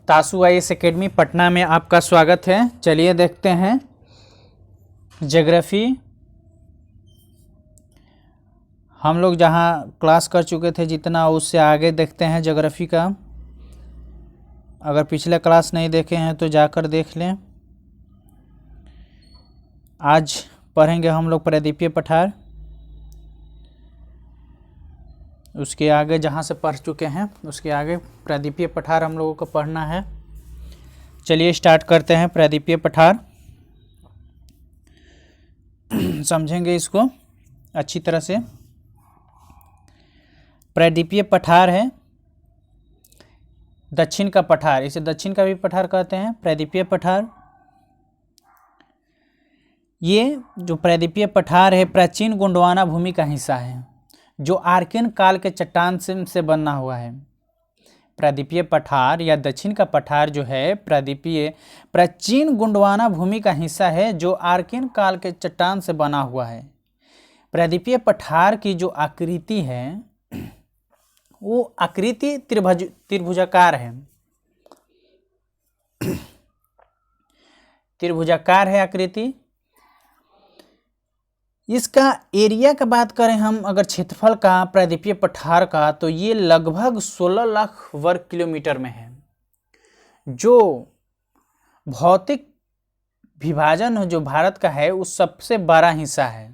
तासु IAS academy Patna में आपका स्वागत है। चलिए देखते हैं ज्योग्राफी। हम लोग जहां क्लास कर चुके थे जितना, उससे आगे देखते हैं ज्योग्राफी का। अगर पिछले क्लास नहीं देखे हैं तो जाकर देख लें। आज पढ़ेंगे हम लोग प्रायद्वीपीय पठार। उसके आगे जहां से पढ़ चुके हैं उसके आगे प्रायद्वीपीय पठार हम लोगों को पढ़ना है। चलिए स्टार्ट करते हैं प्रायद्वीपीय पठार। समझेंगे इसको अच्छी तरह से। प्रायद्वीपीय पठार है दक्षिण का पठार, इसे दक्षिण का भी पठार कहते हैं। प्रायद्वीपीय पठार, ये जो प्रायद्वीपीय पठार है प्राचीन गोंडवाना भूमि का हिस्सा है जो आर्कियन काल के चट्टान से बना हुआ है। प्रायद्वीपीय पठार या दक्षिण का पठार जो है प्राचीन गोंडवाना भूमि का हिस्सा है जो आर्कियन काल के चट्टान से बना हुआ है। प्रायद्वीपीय पठार की जो आकृति है वो आकृति त्रिभुजाकार है। त्रिभुजाकार है आकृति। इसका एरिया का बात करें हम, अगर क्षेत्रफल का प्रायद्वीपीय पठार का, तो ये लगभग 16 लाख वर्ग किलोमीटर में है। जो भौतिक विभाजन जो भारत का है उस सबसे बड़ा हिस्सा है।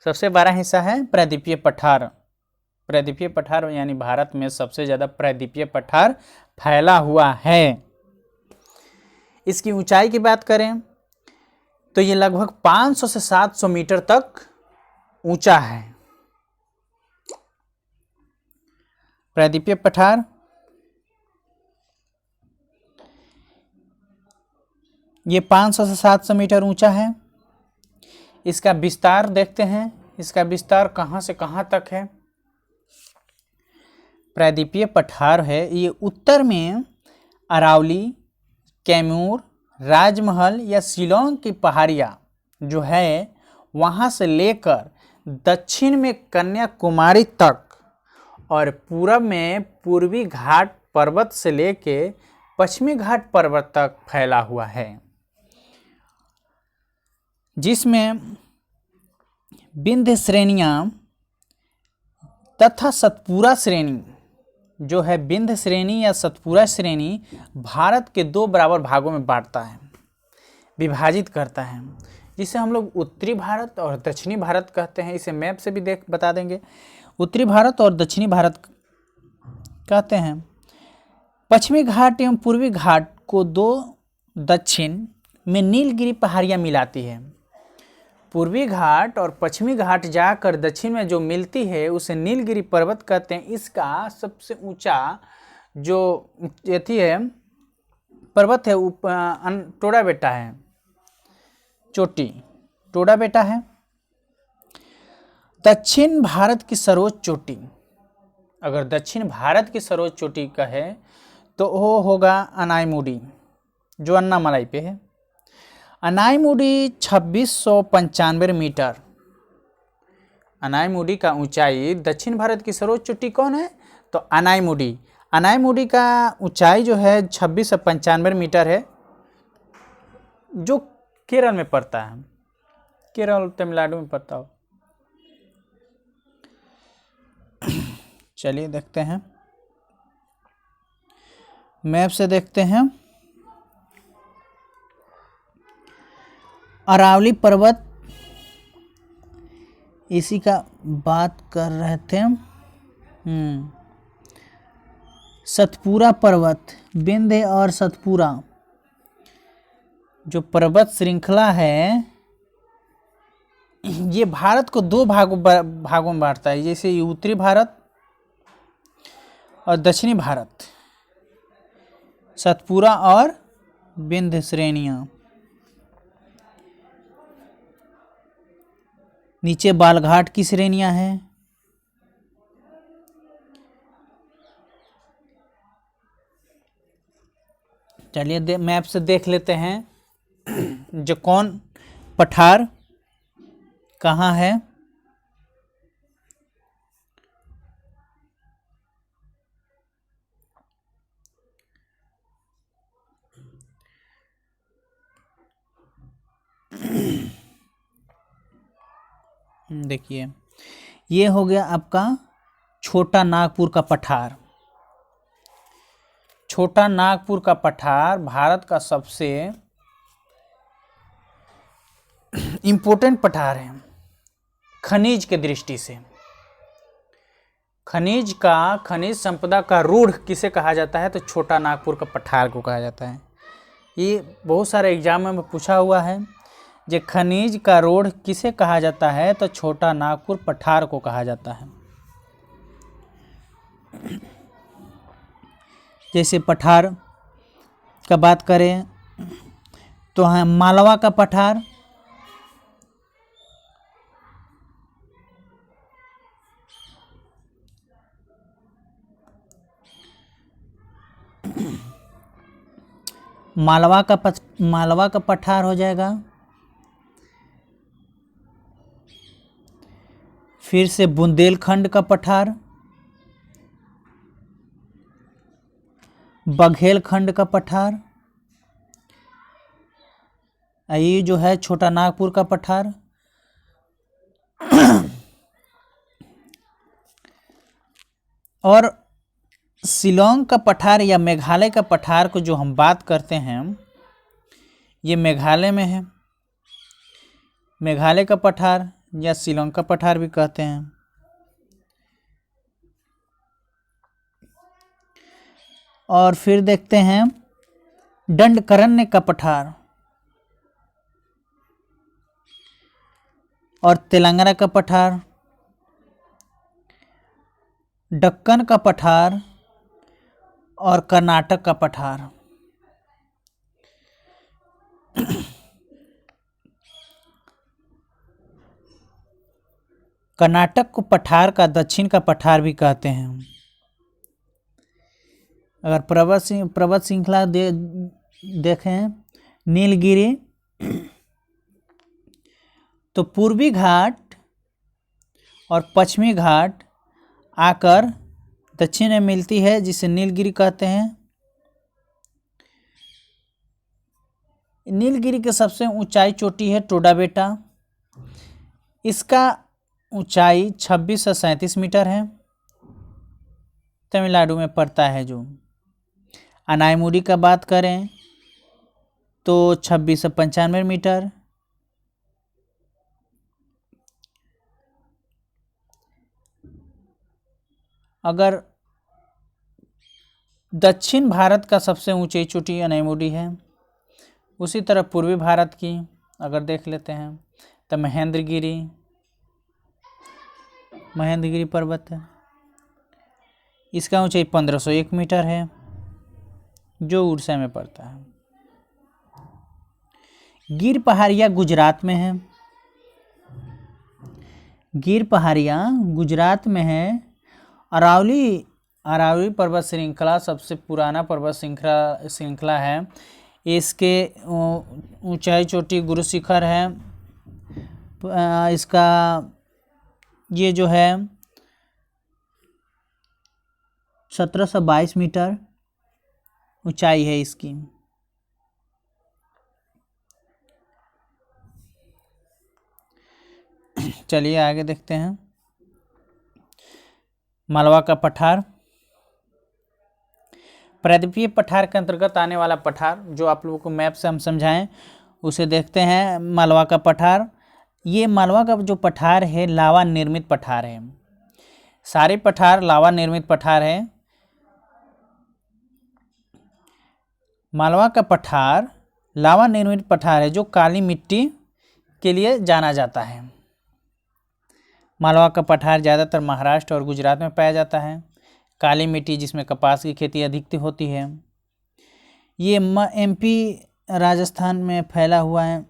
सबसे बड़ा हिस्सा है प्रायद्वीपीय पठार। प्रायद्वीपीय पठार यानी भारत में सबसे ज्यादा प्रायद्वीपीय पठार फैला हुआ है। इसकी ऊंचाई की बात करें तो ये लगभग 500 से 700 मीटर तक ऊंचा है। प्रायद्वीपीय पठार ये 500 से 700 मीटर ऊंचा है। इसका विस्तार देखते हैं, इसका विस्तार कहां से कहां तक है। प्रायद्वीपीय पठार है ये उत्तर में अरावली, कैमूर, राजमहल या शिलोंग की पहाड़ियाँ जो है वहाँ से लेकर दक्षिण में कन्याकुमारी तक और पूरब में पूर्वी घाट पर्वत से लेके पश्चिमी घाट पर्वत तक फैला हुआ है, जिसमें विंध्य श्रेणियाँ तथा सतपुरा श्रेणी जो है, विंध्य श्रेणी या सतपुरा श्रेणी भारत के 2 बराबर भागों में बांटता है, विभाजित करता है, जिसे हम लोग उत्तरी भारत और दक्षिणी भारत कहते हैं। इसे मैप से भी बता देंगे। उत्तरी भारत और दक्षिणी भारत कहते हैं। पश्चिमी घाट एवं पूर्वी घाट को 2 दक्षिण में नीलगिरी पहाड़ियाँ मिलाती है। पूर्वी घाट और पश्चिमी घाट जाकर दक्षिण में जो मिलती है उसे नीलगिरी पर्वत कहते हैं। इसका सबसे ऊंचा जो यथी है पर्वत है टोडा बेटा है, चोटी टोडा बेटा है। दक्षिण भारत की सर्वोच्च चोटी, अगर दक्षिण भारत की सर्वोच्च चोटी का है तो वो होगा अनाईमुडी जो अन्नामलाई पे है। अनाईमुडी 2695 मीटर। अनाईमुडी का ऊंचाई, दक्षिण भारत की सर्वोच्च चोटी कौन है तो अनाईमुडी। अनाईमुडी का ऊंचाई जो है 2695 मीटर है, जो केरल में पड़ता है। केरल तमिलनाडु में पड़ता हो। चलिए देखते हैं, मैप से देखते हैं। अरावली पर्वत, इसी का बात कर रहे थे। सतपुरा पर्वत, विंध्य और सतपुरा जो पर्वत श्रृंखला है ये भारत को 2 भागों में बांटता है, जैसे उत्तरी भारत और दक्षिणी भारत। सतपुरा और विंध्य श्रेणियाँ। नीचे बालघाट की श्रेणियां हैं। चलिए मैप से देख लेते हैं जो कौन पठार कहाँ है। देखिए ये हो गया आपका छोटा नागपुर का पठार। छोटा नागपुर का पठार भारत का सबसे इम्पोर्टेंट पठार है खनिज के दृष्टि से। खनिज संपदा का रूढ़ किसे कहा जाता है? तो छोटा नागपुर का पठार को कहा जाता है। ये बहुत सारे एग्जाम में पूछा हुआ है, जो खनिज का रूढ़ किसे कहा जाता है? तो छोटा नागपुर पठार को कहा जाता है। जैसे पठार का बात करें तो है मालवा का पठार, मालवा का पठार हो जाएगा। फिर से बुंदेलखंड का पठार, बघेलखंड का पठार, ये जो है छोटा नागपुर का पठार। और शिलोंग का पठार या मेघालय का पठार को जो हम बात करते हैं, ये मेघालय में है। मेघालय का पठार या शिलोंग का पठार भी कहते हैं। और फिर देखते हैं दंडकारण्य का पठार और तेलंगाना का पठार, दक्कन का पठार और कर्नाटक का पठार। कर्नाटक को पठार का दक्षिण का पठार भी कहते हैं। अगर पर्वत श्रृंखला देखें नीलगिरी, तो पूर्वी घाट और पश्चिमी घाट आकर दक्षिण में मिलती है, जिसे नीलगिरी कहते हैं। नीलगिरी की सबसे ऊंचाई चोटी है टोडाबेटा। इसका ऊंचाई 26 से 37 मीटर है, तमिलनाडु में पड़ता है। जो अनाईमुडी का बात करें तो 26 से 95 मीटर। अगर दक्षिण भारत का सबसे ऊंची चोटी अनाईमुडी है, उसी तरह पूर्वी भारत की अगर देख लेते हैं तो महेंद्रगिरी पर्वत है। इसका ऊंचाई 1501 मीटर है, जो उड़ीसा में पड़ता है। गिर पहाड़ियाँ गुजरात में है। गिर पहाड़ियाँ गुजरात में है। अरावली पर्वत श्रृंखला सबसे पुराना पर्वत श्रृंखला है। इसके ऊंचाई चोटी गुरु शिखर है। इसका ये जो है 1722 मीटर ऊंचाई है इसकी। चलिए आगे देखते हैं। मालवा का पठार, प्रायद्वीपीय पठार के अंतर्गत आने वाला पठार, जो आप लोगों को मैप से हम समझाएं उसे देखते हैं। मालवा का पठार, ये मालवा का जो पठार है लावा निर्मित पठार है। सारे पठार लावा निर्मित पठार है। मालवा का पठार लावा निर्मित पठार है, जो काली मिट्टी के लिए जाना जाता है। मालवा का पठार ज़्यादातर महाराष्ट्र और गुजरात में पाया जाता है। काली मिट्टी जिसमें कपास की खेती अधिक होती है। ये एमपी राजस्थान में फैला हुआ है,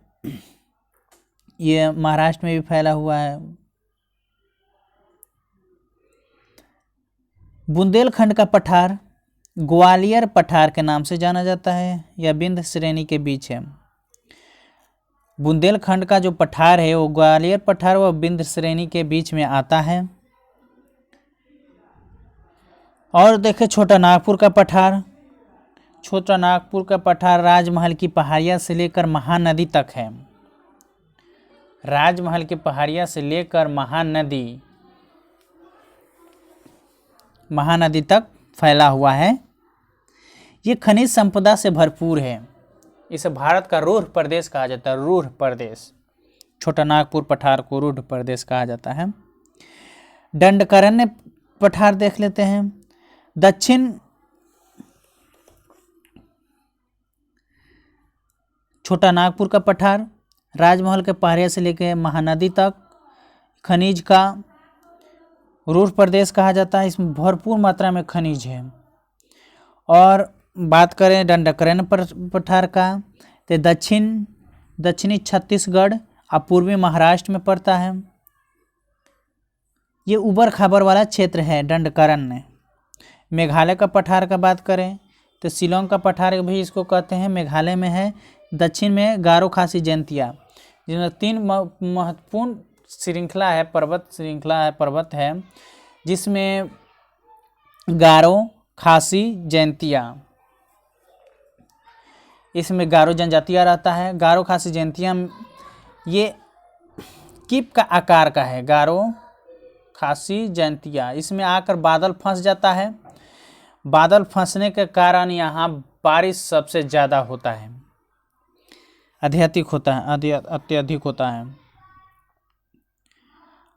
ये महाराष्ट्र में भी फैला हुआ है। बुंदेलखंड का पठार ग्वालियर पठार के नाम से जाना जाता है, यह विंध्य श्रेणी के बीच है। बुंदेलखंड का जो पठार है वो ग्वालियर पठार व विंध्य श्रेणी के बीच में आता है। और देखें छोटा नागपुर का पठार। छोटा नागपुर का पठार राजमहल की पहाड़ियाँ से लेकर महानदी तक है। राजमहल की पहाड़ियाँ से लेकर महानदी तक फैला हुआ है। ये खनिज संपदा से भरपूर है। इसे भारत का रूढ़ प्रदेश कहा जाता है। रूढ़ प्रदेश, छोटा नागपुर पठार को रूढ़ प्रदेश कहा जाता है। दंडकारण्य पठार देख लेते हैं। दक्षिण छोटा नागपुर का पठार राजमहल के पहाड़िया से लेकर महानदी तक खनिज का रूढ़ प्रदेश कहा जाता है। इसमें भरपूर मात्रा में खनिज है। और बात करें दंडकारण्य पठार का, तो दक्षिणी छत्तीसगढ़ और पूर्वी महाराष्ट्र में पड़ता है। ये उबड़ खाबड़ वाला क्षेत्र है दंडकारण्य। मेघालय का पठार का बात करें तो शिलोंग का पठार भी इसको कहते हैं, मेघालय में है। दक्षिण में गारो खासी जयंतिया, जिसमें 3 महत्वपूर्ण श्रृंखला है, पर्वत है, जिसमें गारो खासी जयंतिया, इसमें गारो जनजातियाँ रहता है। गारो खासी जयंतिया ये कीप का आकार का है। गारो खासी जयंतिया, इसमें आकर बादल फंस जाता है। बादल फंसने के कारण यहाँ बारिश सबसे ज़्यादा होता है, अत्यधिक होता है।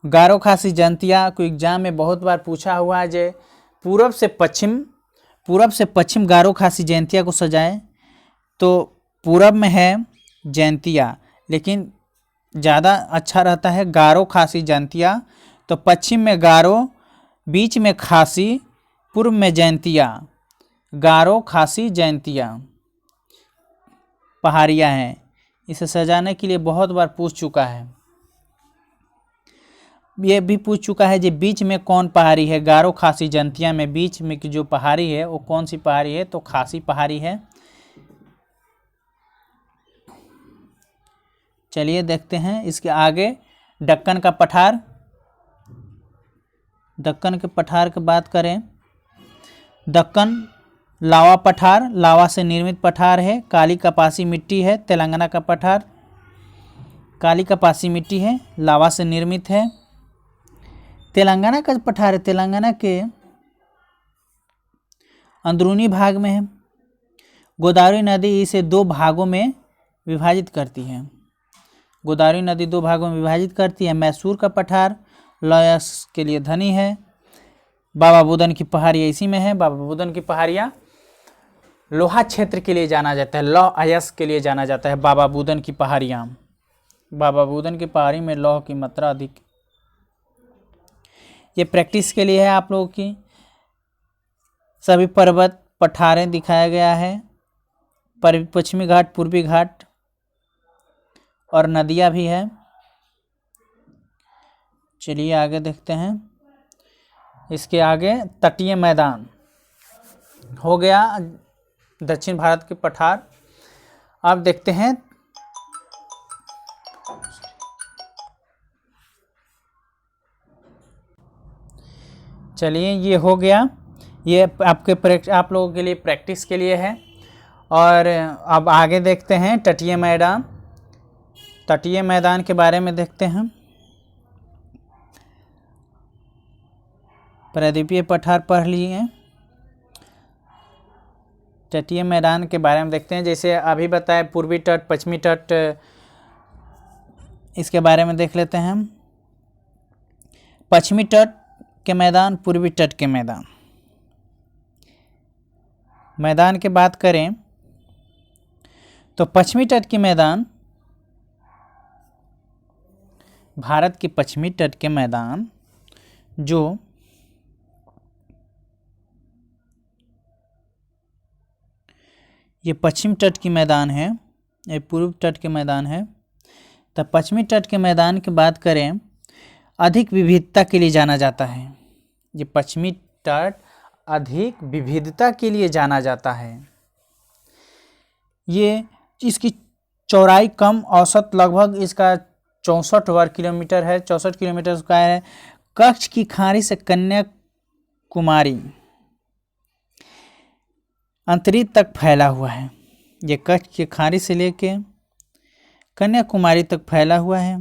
गारो खासी जयंतिया को एग्जाम में बहुत बार पूछा हुआ है जे पूरब से पश्चिम गारो खासी जयंतिया को सजाए, तो पूरब में है जयंतिया, लेकिन ज़्यादा अच्छा रहता है गारो खासी जयंतिया। तो पश्चिम में गारो, बीच में खासी, पूर्व में जयंतिया। गारो खासी जयंतिया पहाड़ियाँ हैं। इसे सजाने के लिए बहुत बार पूछ चुका है। ये भी पूछ चुका है कि बीच में कौन पहाड़ी है। गारो खासी जयंतिया में बीच में की जो पहाड़ी है वो कौन सी पहाड़ी है, तो खासी पहाड़ी है। चलिए देखते हैं इसके आगे दक्कन का पठार। दक्कन के पठार की बात करें, दक्कन लावा पठार, लावा से निर्मित पठार है। काली कपासी मिट्टी है। तेलंगाना का पठार काली कपासी मिट्टी है, लावा से निर्मित है। तेलंगाना का पठार है, तेलंगाना के अंदरूनी भाग में है। गोदावरी नदी इसे 2 भागों में विभाजित करती है। गोदावरी नदी 2 भागों में विभाजित करती है। मैसूर का पठार लॉयस के लिए धनी है। बाबा बुदन की पहाड़ियाँ इसी में है। बाबा बुदन की पहाड़ियाँ लोहा क्षेत्र के लिए जाना जाता है, लौह अयस्क के लिए जाना जाता है। बाबा बुदन की पहाड़ियाँ, बाबा बुदन की पहाड़ी में लौह की मात्रा अधिक। ये प्रैक्टिस के लिए है आप लोगों की। सभी पर्वत पठारें दिखाया गया है, पश्चिमी घाट, पूर्वी घाट और नदियाँ भी है। चलिए आगे देखते हैं। इसके आगे तटीय मैदान हो गया दक्षिण भारत के पठार। अब देखते हैं चलिए ये हो गया, ये आप लोगों के लिए प्रैक्टिस के लिए है। और अब आगे देखते हैं तटीय मैदान। तटीय मैदान के बारे में देखते हैं। प्रायद्वीपीय पठार पढ़ लिए। तटीय मैदान के बारे में देखते हैं। जैसे अभी बताए पूर्वी तट, पश्चिमी तट, इसके बारे में देख लेते हैं। पश्चिमी तट के मैदान, पूर्वी तट के मैदान की बात करें तो पश्चिमी तट के मैदान, भारत के पश्चिमी तट के मैदान जो ये पश्चिम तट की मैदान है, ये पूर्व तट के मैदान है। तो पश्चिमी तट के मैदान की बात करें, अधिक विविधता के लिए जाना जाता है। ये पश्चिमी तट अधिक विविधता के लिए जाना जाता है। ये इसकी चौड़ाई कम, औसत लगभग इसका 64 वर्ग किलोमीटर है, 64 किलोमीटर स्क्वायर है। कच्छ की खाड़ी से कन्याकुमारी अंतरिक्ष तक फैला हुआ है। ये कच्छ की खाड़ी से लेके कन्याकुमारी तक फैला हुआ है।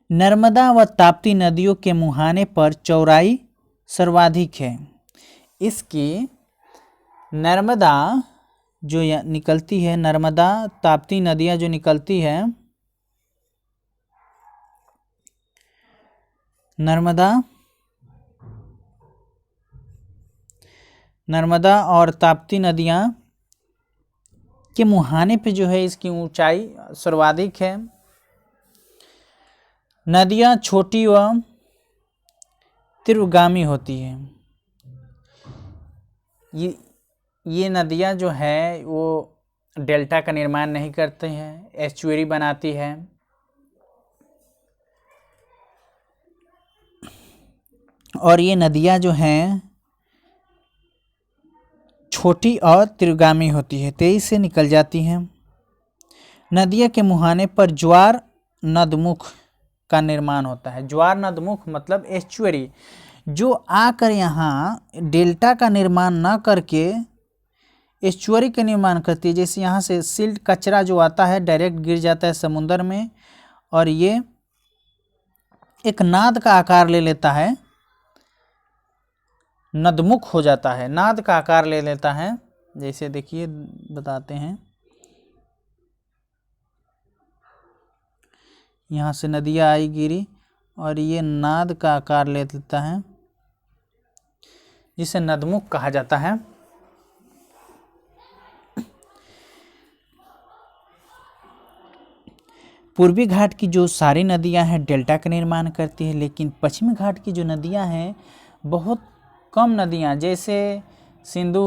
नर्मदा व ताप्ती नदियों के मुहाने पर चौड़ाई सर्वाधिक है। इसकी नर्मदा जो निकलती है, नर्मदा ताप्ती नदियाँ जो निकलती है, नर्मदा और ताप्ती नदियाँ के मुहाने पे जो है इसकी ऊंचाई सर्वाधिक है। नदियाँ छोटी व तीव्रगामी होती है। ये नदियाँ जो है वो डेल्टा का निर्माण नहीं करते हैं, एस्चुअरी बनाती है। और ये नदियाँ जो हैं छोटी और तीव्रगामी होती है, तेजी से निकल जाती हैं। नदियों के मुहाने पर ज्वार नदमुख का निर्माण होता है। ज्वार नदमुख मतलब एस्चुअरी, जो आकर यहाँ डेल्टा का निर्माण न करके एस्चुअरी का निर्माण करती है। जैसे यहाँ से सिल्ट कचरा जो आता है डायरेक्ट गिर जाता है समुद्र में और ये एक नाद का आकार ले लेता है, नदमुख हो जाता है, नाद का आकार ले लेता है। जैसे देखिए बताते हैं, यहाँ से नदियाँ आई गिरी और ये नाद का आकार ले लेता है, जिसे नदमुख कहा जाता है। पूर्वी घाट की जो सारी नदियां हैं डेल्टा का निर्माण करती है, लेकिन पश्चिमी घाट की जो नदियां हैं बहुत कम नदियां, जैसे सिंधु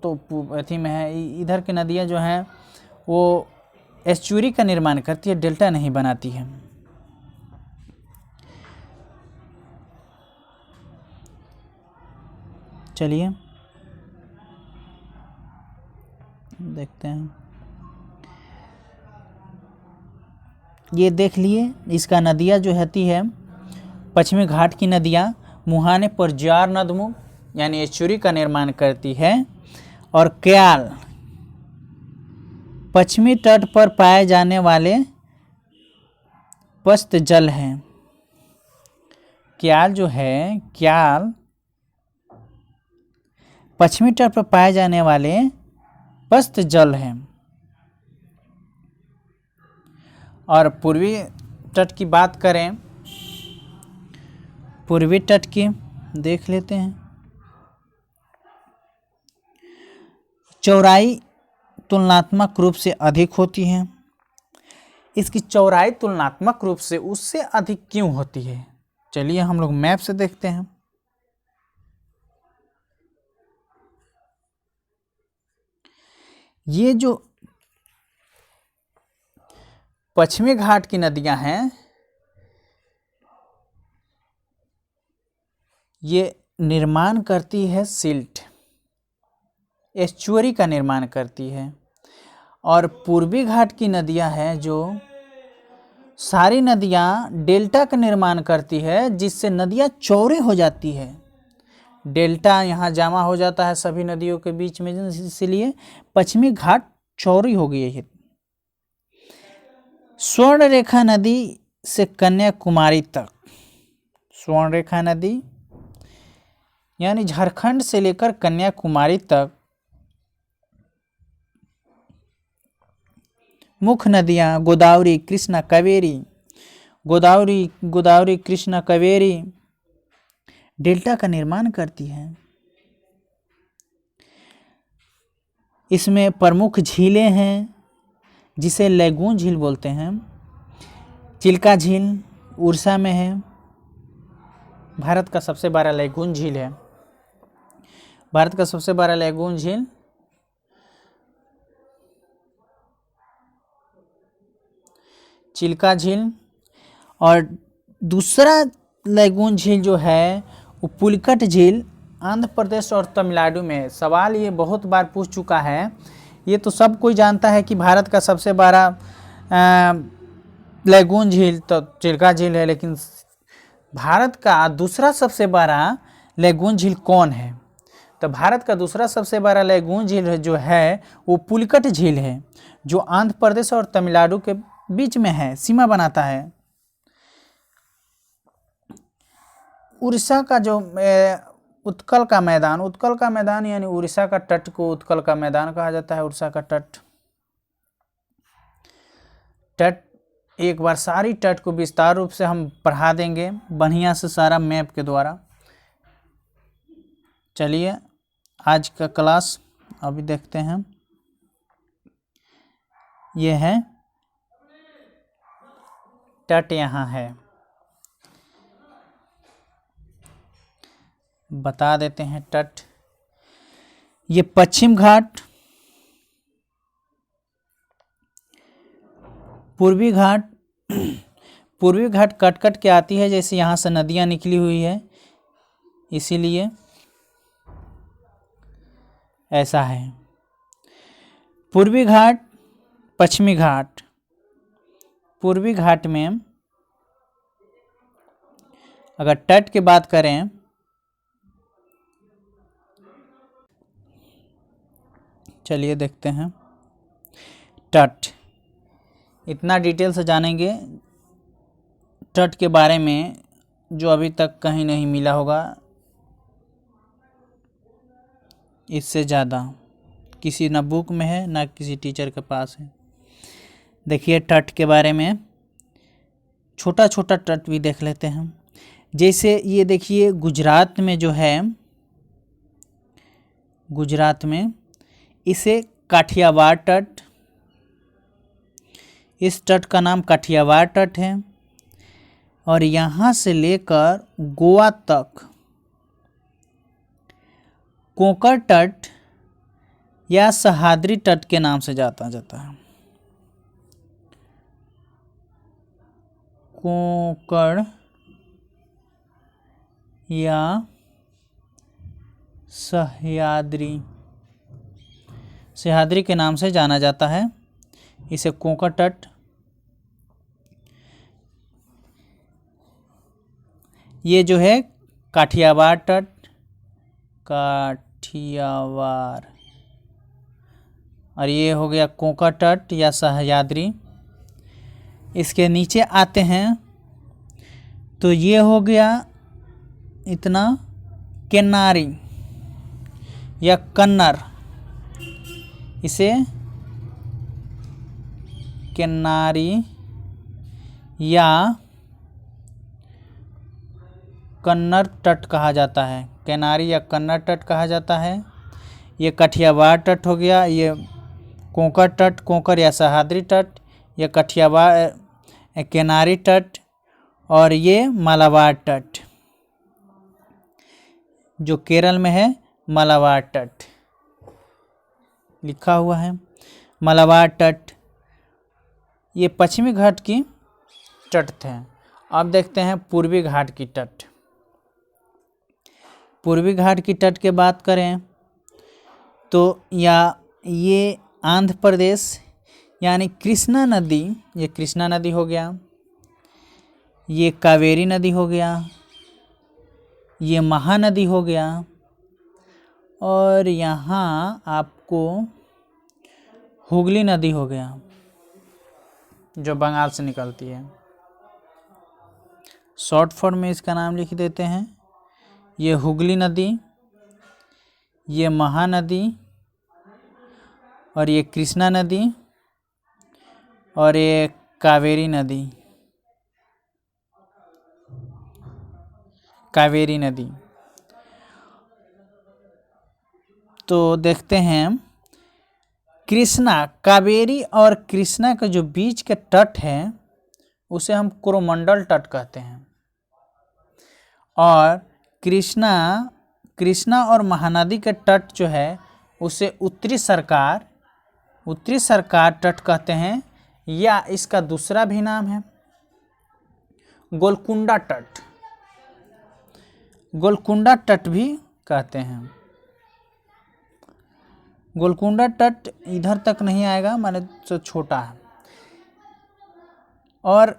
तो अथी में है, इधर की नदियां जो हैं वो एस्चुअरी का निर्माण करती है, डेल्टा नहीं बनाती है। चलिए देखते हैं, ये देख लिए इसका नदियाँ जो होती है पश्चिमी घाट की नदियाँ मुहाने पर ज्वार नदमुख यानी एस्चुअरी का निर्माण करती है। और क्याल पश्चिमी तट पर पाए जाने वाले पस्त जल हैं। क्याल जो है, क्याल पश्चिमी तट पर पाए जाने वाले पस्त जल हैं। और पूर्वी तट की बात करें, पूर्वी तट की देख लेते हैं। चौड़ाई तुलनात्मक रूप से अधिक होती है। इसकी चौड़ाई तुलनात्मक रूप से उससे अधिक क्यों होती है? चलिए हम लोग मैप से देखते हैं। ये जो पश्चिमी घाट की नदियां हैं ये निर्माण करती है सिल्ट, एस्चुअरी का निर्माण करती है। और पूर्वी घाट की नदियां हैं जो सारी नदियां डेल्टा का निर्माण करती है, जिससे नदियां चौड़े हो जाती है। डेल्टा यहाँ जमा हो जाता है सभी नदियों के बीच में, इसलिए पश्चिमी घाट चौड़ी हो गई है। स्वर्ण रेखा नदी से कन्याकुमारी तक, स्वर्ण रेखा नदी यानी झारखंड से लेकर कन्याकुमारी तक मुख्य नदियां गोदावरी, कृष्णा, कावेरी, गोदावरी, कृष्णा, कावेरी डेल्टा का निर्माण करती हैं। इसमें प्रमुख झीलें हैं जिसे लैगून झील बोलते हैं। चिल्का झील उड़ीसा में है, भारत का सबसे बड़ा लैगून झील है। भारत का सबसे बड़ा लैगून झील चिल्का झील। और दूसरा लैगून झील जो है वो पुलिकट झील आंध्र प्रदेश और तमिलनाडु में। सवाल ये बहुत बार पूछ चुका है, ये तो सब कोई जानता है कि भारत का सबसे बड़ा लैगून झील तो चिल्का झील है, लेकिन भारत का दूसरा सबसे बड़ा लैगून झील कौन है? तो भारत का दूसरा सबसे बड़ा लैगून झील जो है वो पुलिकट झील है, जो आंध्र प्रदेश और तमिलनाडु के बीच में है, सीमा बनाता है। उड़ीसा का जो उत्कल का मैदान यानी उड़ीसा का तट को उत्कल का मैदान कहा जाता है। उड़ीसा का तट एक बार सारी तट को विस्तार रूप से हम पढ़ा देंगे बढ़िया से सारा मैप के द्वारा। चलिए आज का क्लास अभी देखते हैं। ये है तट, यहाँ है, बता देते हैं तट। ये पश्चिम घाट, पूर्वी घाट कट कट के आती है, जैसे यहाँ से नदियाँ निकली हुई है, इसीलिए ऐसा है। पूर्वी घाट, पश्चिमी घाट। पूर्वी घाट में अगर तट की बात करें, चलिए देखते हैं तट। इतना डिटेल से जानेंगे तट के बारे में जो अभी तक कहीं नहीं मिला होगा, इससे ज़्यादा किसी न बुक में है ना किसी टीचर के पास है। देखिए तट के बारे में छोटा छोटा तट भी देख लेते हैं। जैसे ये देखिए गुजरात में जो है, गुजरात में इसे काठियावाड़ तट, इस तट का नाम काठियावाड़ तट है। और यहाँ से लेकर गोवा तक कोंकण तट या सह्याद्री तट के नाम से जाता है। कोंकण या सह्याद्री के नाम से जाना जाता है इसे कोंकण तट। ये जो है काठियावाड़ तट, काठियावाड़, और ये हो गया कोंकण तट या सह्याद्री। इसके नीचे आते हैं तो ये हो गया इतना केन्नारी या कन्नर, इसे केन्नारी या कन्नर तट कहा जाता है, केन्नारी या कन्नर तट कहा जाता है। ये काठियावाड़ तट हो गया, ये कोंकण तट, कोंकण या सह्याद्री तट, ये काठियावाड़ केन्नारी तट, और ये मालाबार तट जो केरल में है, मालाबार तट लिखा हुआ है, मालाबार तट। ये पश्चिमी घाट की तट थे। अब देखते हैं पूर्वी घाट की तट। पूर्वी घाट की तट की बात करें तो ये आंध्र प्रदेश यानी कृष्णा नदी, ये कृष्णा नदी हो गया, ये कावेरी नदी हो गया, ये महानदी हो गया, और यहाँ आपको हुगली नदी हो गया जो बंगाल से निकलती है। शॉर्ट फॉर्म में इसका नाम लिख देते हैं। ये हुगली नदी, ये महानदी, और ये कृष्णा नदी, और ये कावेरी नदी, कावेरी नदी। तो देखते हैं कृष्णा, कावेरी और कृष्णा का जो बीच के तट है उसे हम कोरोमंडल तट कहते हैं। और कृष्णा और महानदी के तट जो है उसे उत्तरी सरकार तट कहते हैं, या इसका दूसरा भी नाम है गोलकुंडा तट, गोलकुंडा तट भी कहते हैं। गोलकुंडा तट इधर तक नहीं आएगा, माने तो छोटा है। और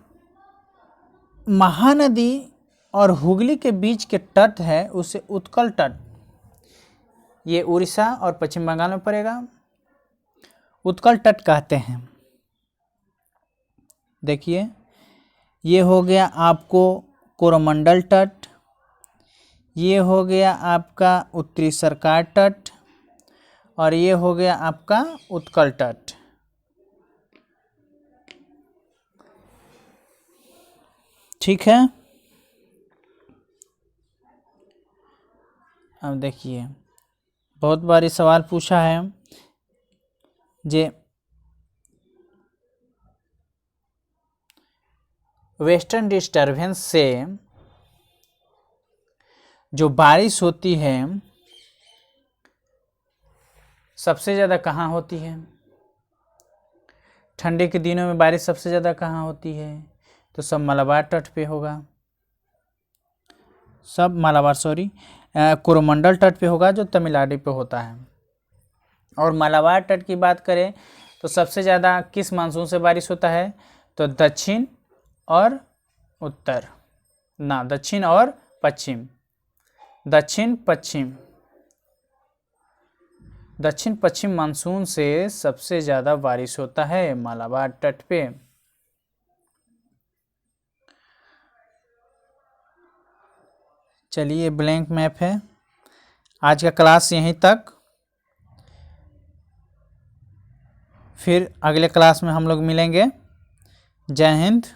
महानदी और हुगली के बीच के तट है उसे उत्कल तट, ये उड़ीसा और पश्चिम बंगाल में पड़ेगा, उत्कल तट कहते हैं। देखिए ये हो गया आपको कोरोमंडल तट, ये हो गया आपका उत्तरी सरकार तट और ये हो गया आपका उत्कल तट। ठीक है, अब देखिए बहुत बार ये सवाल पूछा है जे वेस्टर्न डिस्टर्बेंस से जो बारिश होती है सबसे ज़्यादा कहाँ होती है? ठंडी के दिनों में बारिश सबसे ज़्यादा कहाँ होती है? तो सब मालाबार तट पे होगा, सब मालाबार कोरोमंडल तट पे होगा जो तमिलनाडु पे होता है। और मालाबार तट की बात करें तो सबसे ज़्यादा किस मानसून से बारिश होता है? तो दक्षिण और उत्तर ना, दक्षिण और पश्चिम, दक्षिण पश्चिम मानसून से सबसे ज़्यादा बारिश होता है मालाबार तट पे। चलिए ब्लैंक मैप है। आज का क्लास यहीं तक, फिर अगले क्लास में हम लोग मिलेंगे। जय हिंद।